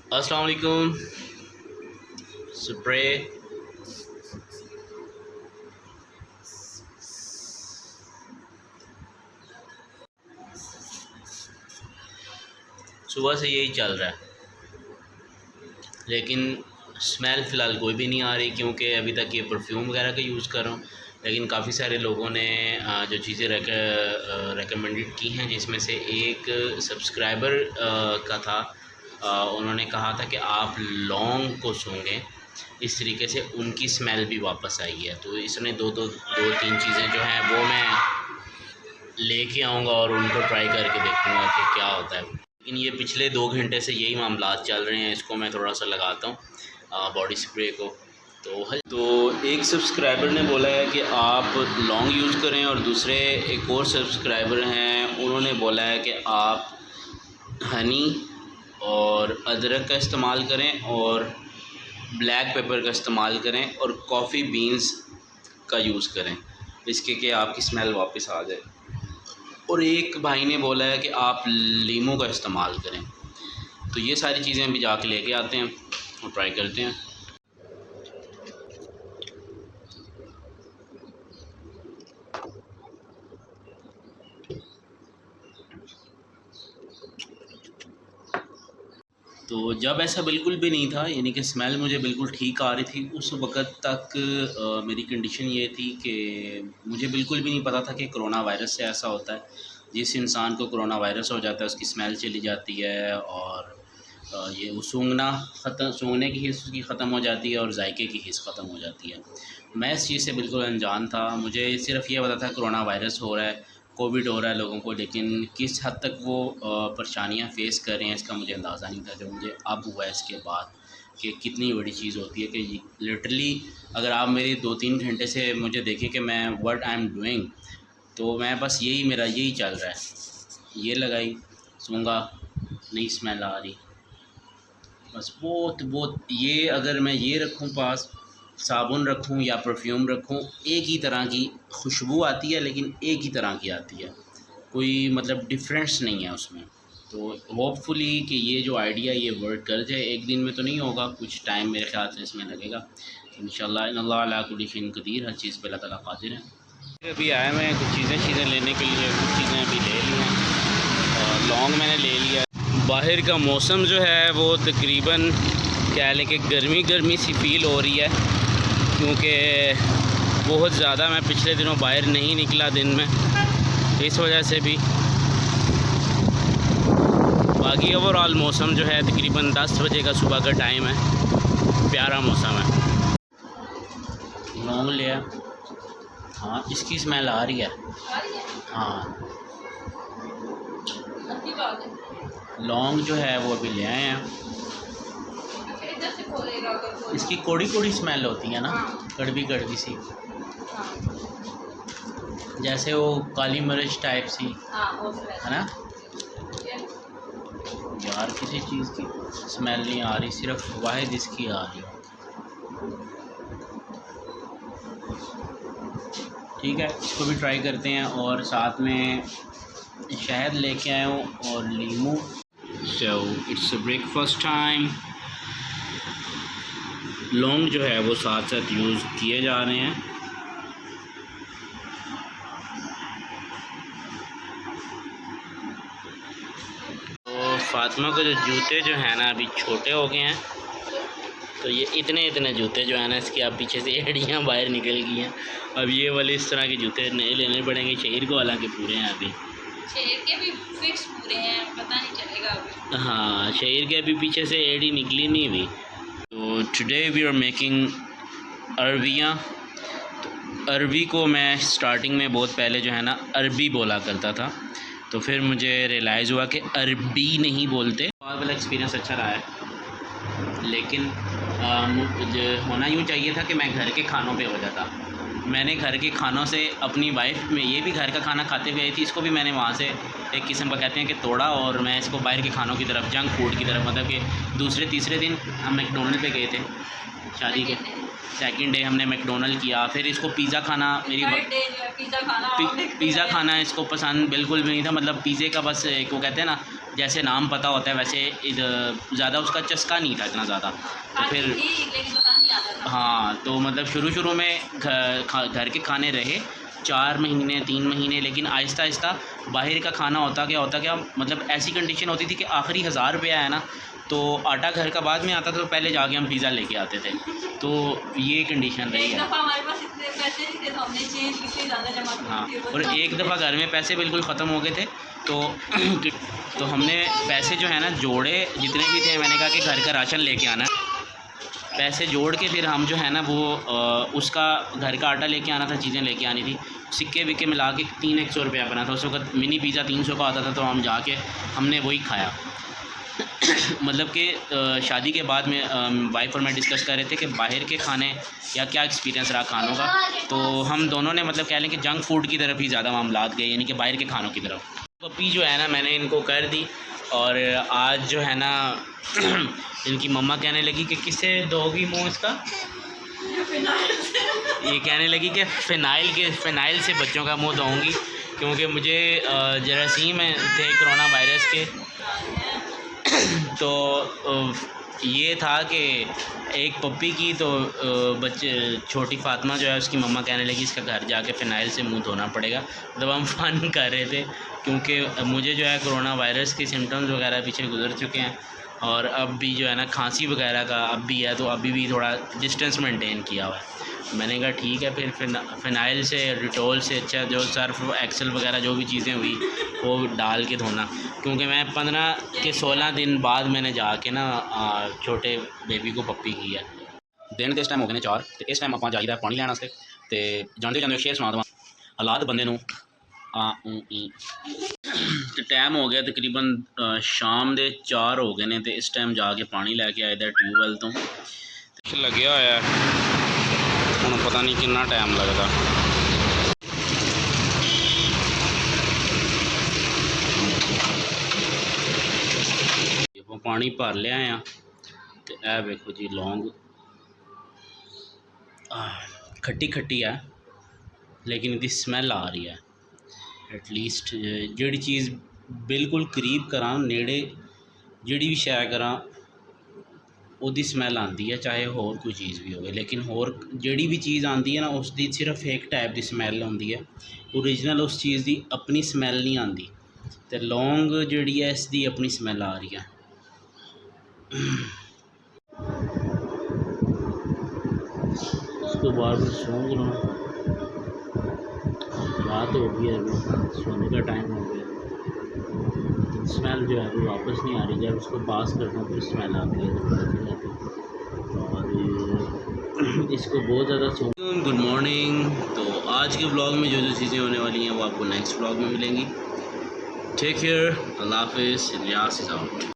अस्सलाम वालेकुम। स्प्रे सुबह से यही चल रहा है, लेकिन स्मेल फ़िलहाल कोई भी नहीं आ रही क्योंकि अभी तक ये परफ्यूम वगैरह का यूज़ कर रहा हूँ। लेकिन काफ़ी सारे लोगों ने जो चीज़ें रेकमेंडेड की हैं, जिसमें से एक सब्सक्राइबर का था। उन्होंने कहा था कि आप लौंग को सूंघें, इस तरीके से उनकी स्मेल भी वापस आई है। तो इसने दो तीन चीज़ें जो हैं वो मैं लेके आऊँगा और उनको ट्राई करके देखूँगा कि क्या होता है। लेकिन ये पिछले 2 घंटे से यही मामलात चल रहे हैं। इसको मैं थोड़ा सा लगाता हूँ बॉडी स्प्रे को। तो एक सब्सक्राइबर ने बोला है कि आप लौंग यूज़ करें, और दूसरे एक और सब्सक्राइबर हैं, उन्होंने बोला है कि आप हनी और अदरक का इस्तेमाल करें और ब्लैक पेपर का इस्तेमाल करें और कॉफ़ी बीन्स का यूज़ करें, इसके कि आपकी स्मेल वापस आ जाए। और एक भाई ने बोला है कि आप लीमू का इस्तेमाल करें। तो ये सारी चीज़ें अभी जाके लेके आते हैं और ट्राई करते हैं। तो जब ऐसा बिल्कुल भी नहीं था, यानी कि स्मेल मुझे बिल्कुल ठीक आ रही थी, उस वक़्त तक मेरी कंडीशन ये थी कि मुझे बिल्कुल भी नहीं पता था कि कोरोना वायरस से ऐसा होता है। जिस इंसान को कोरोना वायरस हो जाता है उसकी स्मेल चली जाती है, और ये वो सूंघने की हिस्स उसकी ख़त्म हो जाती है और जायके की हिस्स ख़त्म हो जाती है। मैं इस चीज़ से बिल्कुल अनजान था। मुझे सिर्फ़ ये पता था कोरोना वायरस हो रहा है, कोविड हो रहा है लोगों को, लेकिन किस हद तक वो परेशानियाँ फ़ेस कर रहे हैं इसका मुझे अंदाज़ा नहीं था। जो मुझे अब हुआ इसके बाद कि कितनी बड़ी चीज़ होती है कि लिटरली अगर आप मेरे 2-3 घंटे से मुझे देखें कि मैं व्हाट आई एम डूइंग, तो मैं बस मेरा यही चल रहा है। ये लगाई, सूंघा, नहीं स्मेल आ रही, बस बहुत ये अगर मैं ये रखूँ पास, साबुन रखूँ या परफ्यूम रखूँ, एक ही तरह की खुशबू आती है, लेकिन एक ही तरह की आती है, कोई मतलब डिफरेंस नहीं है उसमें। तो होपफुली कि ये जो आइडिया ये वर्क कर जाए। एक दिन में तो नहीं होगा, कुछ टाइम मेरे ख्याल से इसमें लगेगा। इंशाल्लाह इन्नल्लाह अला कुल्ली शैइन क़दीर, हर चीज़ पे अल्लाह ताला क़ादिर है। अभी आया मैं कुछ चीज़ें लेने के लिए, कुछ चीज़ें अभी ले ली हैं और लौंग मैंने ले लिया। बाहर का मौसम जो है वो तकरीबन क्या है कि गर्मी सी फ़ील हो रही है, क्योंकि बहुत ज़्यादा मैं पिछले दिनों बाहर नहीं निकला दिन में, इस वजह से भी। बाकी ओवरऑल मौसम जो है तकरीबन 10 बजे का सुबह का टाइम है, प्यारा मौसम है। लौंग लिया, हाँ इसकी स्मेल आ रही है, हाँ लौंग जो है वो अभी ले आए हैं। इसकी कौड़ी स्मेल होती है ना, कड़वी सी, जैसे वो काली मिर्च टाइप सी है ना। यार किसी चीज़ की स्मेल नहीं आ रही, सिर्फ वाहिद इसकी आ रही है। ठीक है, इसको भी ट्राई करते हैं। और साथ में शहद लेके आया हूँ और लीमू। So it's a breakfast time. लौंग जो है वो साथ साथ यूज़ किए जा रहे हैं। तो फातिमा को जो जूते जो हैं ना अभी छोटे हो गए हैं, तो ये इतने जूते जो है ना इसकी अब पीछे से एड़ियाँ बाहर निकल गई हैं। अब ये वाले इस तरह के जूते नए लेने पड़ेंगे। शहीर को हालांकि पूरे हैं, अभी शहीर के भी फिक्स पूरे हैं, पता नहीं चलेगा अभी। हाँ शहीर के अभी पीछे से एड़ी निकली नहीं हुई। तो टुडे वी आर मेकिंग अरबियाँ। तो अरबी को मैं स्टार्टिंग में बहुत पहले जो है ना अरबी बोला करता था, तो फिर मुझे रियलाइज़ हुआ कि अरबी नहीं बोलते। बहुत वाला एक्सपीरियंस अच्छा रहा है, लेकिन होना यूँ चाहिए था कि मैं घर के खानों पे हो जाता। मैंने घर के खानों से अपनी वाइफ में, ये भी घर का खाना खाते हुए आई थी, इसको भी मैंने वहाँ से एक किस्म का कहते हैं कि तोड़ा, और मैं इसको बाहर के खानों की तरफ, जंक फूड की तरफ, मतलब कि दूसरे तीसरे दिन हम मैकडोनल्ड पे गए थे शादी के सेकंड डे, हमने मैकडोनल्ड किया। फिर इसको पिज़्ज़ा खाना, पिज़्ज़ा खाना इसको पसंद बिल्कुल भी नहीं था। मतलब पिज़्ज़े का बस एक वो कहते हैं ना जैसे नाम पता होता है वैसे ज़्यादा उसका चस्का नहीं था इतना ज़्यादा, तो फिर लेकिन पता नहीं आता था। हाँ, तो मतलब शुरू में घर के खाने रहे 4 महीने 3 महीने, लेकिन आहिस्ता आहिस्ता बाहर का खाना होता क्या मतलब ऐसी कंडीशन होती थी कि आखिरी 1000 रुपया है ना, तो आटा घर का बाद में आता था, तो पहले जाके हम पिज़्ज़ा लेके आते थे। तो ये कंडीशन रही एक है। दफ़ा हमारे पास इतने पैसे नहीं थे तो हमने चीज़ कितनी ज़्यादा जमा की हाँ, थी। और एक दफ़ा घर में पैसे बिल्कुल ख़त्म हो गए थे, तो हमने पैसे जो है ना जोड़े जितने भी थे, मैंने कहा कि घर का राशन लेके आना है। पैसे जोड़ के फिर हम जो है ना वो उसका घर का आटा लेके आना था, चीज़ें लेके आनी थी, सिक्के विक्के मिला के 300 रुपया बना था उस वक्त। मिनी पिज़्ज़ा 300 का आता था, तो हम जाके हमने वही खाया। मतलब कि शादी के बाद में वाइफ और मैं डिस्कस कर रहे थे कि बाहर के खाने या क्या एक्सपीरियंस रहा खानों का, तो हम दोनों ने मतलब कह लें कि जंक फूड की तरफ ही ज़्यादा मामलात गए, यानी कि बाहर के खानों की तरफ। पप्पी जो है ना मैंने इनको कर दी, और आज जो है ना इनकी मम्मा कहने लगी कि किससे दोगी मुँह इसका, ये कहने लगी कि फ़िनाइल से बच्चों का मुंह धोऊंगी, क्योंकि मुझे जरासीम थे कोरोना वायरस के। तो ये था कि एक पप्पी की, तो बच्चे छोटी फातिमा जो है उसकी मम्मा कहने लगी इसका घर जाके फ़िनाइल से मुंह धोना पड़ेगा। मतलब हम फ़न कर रहे थे, क्योंकि मुझे जो है कोरोना वायरस के सिम्टम्स वगैरह पीछे गुजर चुके हैं, और अब भी जो है ना खांसी वगैरह का अब भी है, तो अभी भी थोड़ा डिस्टेंस मेंटेन किया हुआ है। मैंने कहा ठीक है, फिर फ़िनाइल से डिटॉल से अच्छा जो सर्फ एक्सेल वगैरह जो भी चीज़ें हुई वो डाल के धोना, क्योंकि मैं 15 के 16 दिन बाद मैंने जाके ना छोटे बेबी को पप्पी की है। दिन के इस टाइम हो गए 4, तो इस टाइम आप जाइए पानी लैन वास्ते, तो जाते शेर सुना देव हालात बंदे नूं। तो टाइम हो गया तकरीबन शाम के 4 हो गए ने, तो इस टाइम जाके पानी लैके आए दा ट्यूबवैल तो लग्या होया हुण पता नहीं कितना टाइम लगता। पानी भर लिया आ, तो यह देखो जी लौंग खट्टी खट्टी है, लेकिन इसकी स्मैल आ रही है। एटलीस्ट जिहड़ी चीज़ बिल्कुल करीब करा नेड़े जिहड़ी भी शै करा उसकी स्मैल आती है, चाहे होर कोई चीज़ भी हो, लेकिन होर जिहड़ी भी चीज़ आती है ना उसकी सिर्फ एक टाइप की स्मैल आती है, ओरिजिनल उस चीज़ की अपनी स्मैल नहीं आती। तो लौंग जिहड़ी है इसकी अपनी स्मैल आ रही है। उसके बाद सौंग लो, रात हो गई है, अभी सोने का टाइम हो गया। स्मेल जो है वो वापस नहीं आ रही, जब उसको पास करता हूँ फिर स्मेल आती है, तो पता चल जाती है। और इसको बहुत ज़्यादा गुड मॉर्निंग। तो आज के ब्लॉग में जो जो चीज़ें होने वाली हैं वो आपको नेक्स्ट ब्लॉग में मिलेंगी। टेक केयर, अल्लाह हाफिज़, इलियास इज़ आउट।